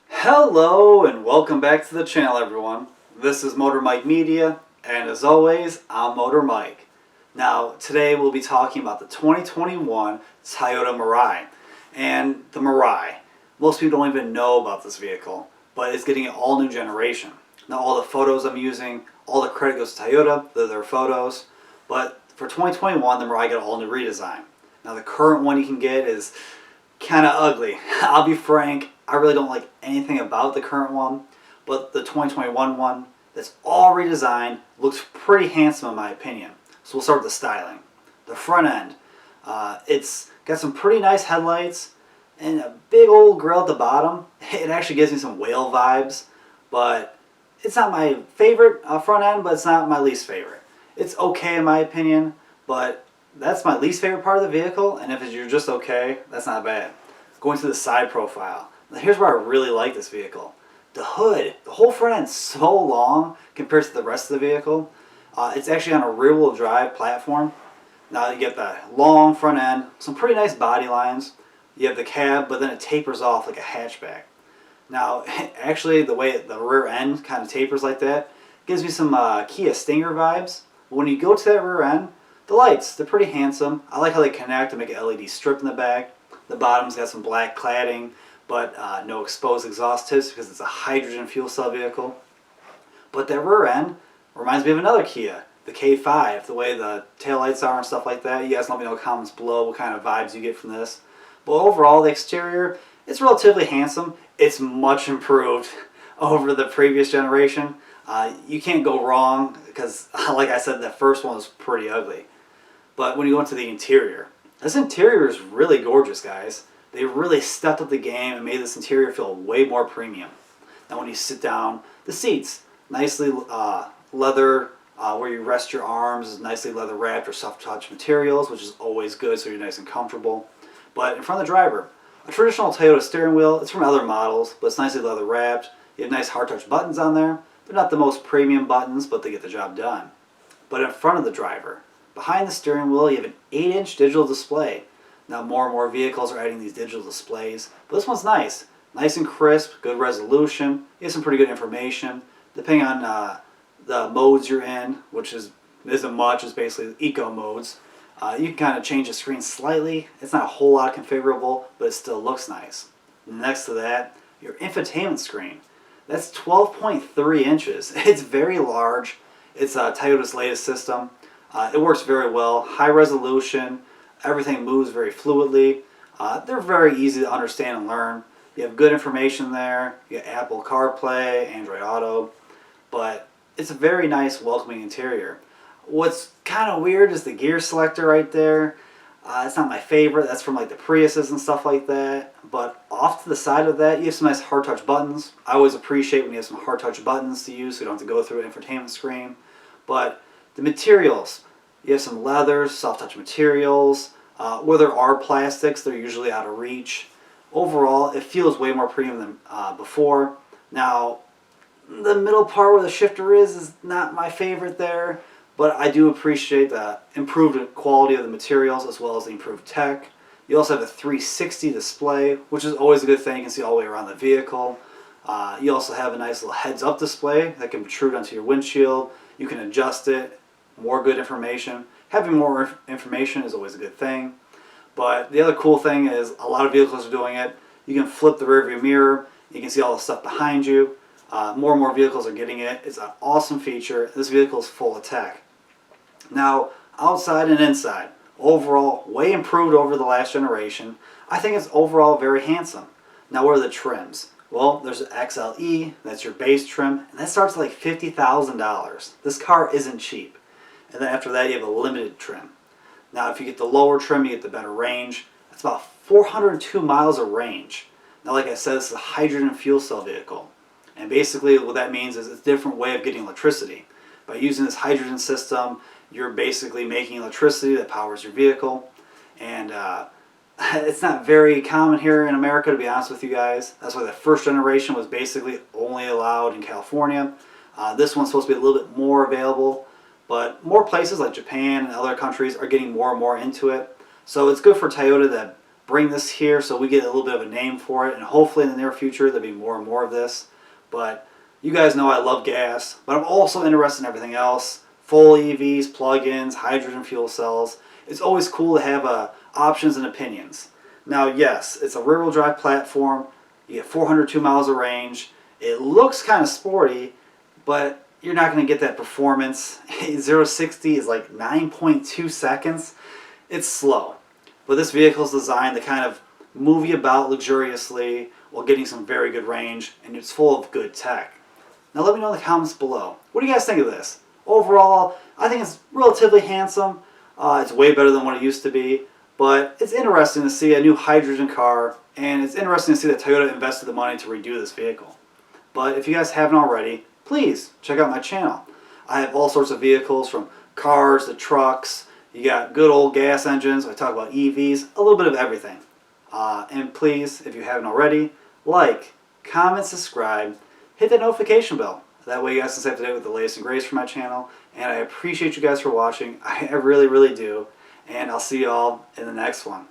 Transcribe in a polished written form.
Hello and welcome back to the channel, everyone. This is Motor Mike Media, and as always, I'm Motor Mike. Now, today we'll be talking about the 2021 Toyota Mirai. And the Mirai, most people don't even know about this vehicle, but it's getting an all-new generation. Now, all the photos I'm using, all the credit goes to Toyota, they're their photos, but for 2021, the Mirai got an all-new redesign. Now, the current one you can get is kind of ugly. I'll be frank, I really don't like anything about the current one, but the 2021 one that's all redesigned looks pretty handsome in my opinion. So we'll start with the styling. The front end, it's got some pretty nice headlights and a big old grille at the bottom. It actually gives me some whale vibes, but it's not my favorite front end, but it's not my least favorite. It's okay in my opinion, but that's my least favorite part of the vehicle, and if you're just okay, that's not bad. Going to the side profile. Now here's where I really like this vehicle. The hood, the whole front end's so long compared to the rest of the vehicle. It's actually on a rear-wheel drive platform. Now you get the long front end, some pretty nice body lines. You have the cab, but then it tapers off like a hatchback. Now, actually, the way the rear end kind of tapers like that gives me some Kia Stinger vibes. But when you go to that rear end, the lights, they're pretty handsome. I like how they connect to make an LED strip in the back. The bottom's got some black cladding, but no exposed exhaust tips because it's a hydrogen fuel cell vehicle. But that rear end reminds me of another Kia, the K5, the way the taillights are and stuff like that. You guys let me know in the comments below what kind of vibes you get from this. But overall, the exterior, it's relatively handsome. It's much improved over the previous generation. You can't go wrong because, like I said, the first one was pretty ugly. But when you go into the interior, this interior is really gorgeous, guys. They really stepped up the game and made this interior feel way more premium. Now when you sit down, the seats, nicely leather, where you rest your arms is nicely leather wrapped or soft touch materials, which is always good so you're nice and comfortable. But in front of the driver, a traditional Toyota steering wheel. It's from other models, but it's nicely leather wrapped. You have nice hard touch buttons on there. They're not the most premium buttons, but they get the job done. But in front of the driver, behind the steering wheel, you have an 8-inch digital display. Now more and more vehicles are adding these digital displays, but this one's nice. Nice and crisp, good resolution. You have some pretty good information. Depending on the modes you're in, which isn't much, it's basically eco modes. You can kind of change the screen slightly. It's not a whole lot configurable, but it still looks nice. Next to that, your infotainment screen. That's 12.3 inches. It's very large. It's Toyota's latest system. It works very well. High resolution. Everything moves very fluidly. They're very easy to understand and learn. You have good information there. You get Apple CarPlay, Android Auto. But it's a very nice, welcoming interior. What's kind of weird is the gear selector right there. It's not my favorite. That's from like the Priuses and stuff like that. But off to the side of that, you have some nice hard touch buttons. I always appreciate when you have some hard touch buttons to use so you don't have to go through an infotainment screen. But the materials, you have some leathers, soft touch materials. Where there are plastics, they're usually out of reach. Overall, it feels way more premium than before. Now, the middle part where the shifter is not my favorite there. But I do appreciate the improved quality of the materials as well as the improved tech. You also have a 360 display, which is always a good thing. You can see all the way around the vehicle. You also have a nice little heads-up display that can protrude onto your windshield. You can adjust it. More good information. Having more information is always a good thing. But the other cool thing is a lot of vehicles are doing it. You can flip the rearview mirror. You can see all the stuff behind you. More and more vehicles are getting it. It's an awesome feature. This vehicle is full of tech. Now, outside and inside, overall, way improved over the last generation. I think it's overall very handsome. Now, what are the trims? Well, there's an XLE, that's your base trim, and that starts at like $50,000. This car isn't cheap. And then after that, you have a limited trim. Now, if you get the lower trim, you get the better range. That's about 402 miles of range. Now, like I said, this is a hydrogen fuel cell vehicle. And basically, what that means is it's a different way of getting electricity. By using this hydrogen system, you're basically making electricity that powers your vehicle. And it's not very common here in America, to be honest with you guys. That's why the first generation was basically only allowed in California. This one's supposed to be a little bit more available, but more places like Japan and other countries are getting more and more into it. So it's good for Toyota to bring this here so we get a little bit of a name for it, and hopefully in the near future there'll be more and more of this. But you guys know I love gas, but I'm also interested in everything else. Full EVs, plug-ins, hydrogen fuel cells. It's always cool to have options and opinions. Now yes, it's a rear-wheel drive platform. You get 402 miles of range. It looks kind of sporty, but you're not going to get that performance. 0 to 60 is like 9.2 seconds. It's slow. But this vehicle is designed to kind of move you about luxuriously while getting some very good range, and it's full of good tech. Now let me know in the comments below. What do you guys think of this? Overall, I think it's relatively handsome. It's way better than what it used to be. But it's interesting to see a new hydrogen car, and it's interesting to see that Toyota invested the money to redo this vehicle. But if you guys haven't already, please check out my channel. I have all sorts of vehicles from cars to trucks. You got good old gas engines. I talk about EVs, a little bit of everything. And please, if you haven't already, like, comment, subscribe, hit that notification bell. That way you guys can stay up to date with the latest and greatest from my channel. And I appreciate you guys for watching. I really, really do. And I'll see you all in the next one.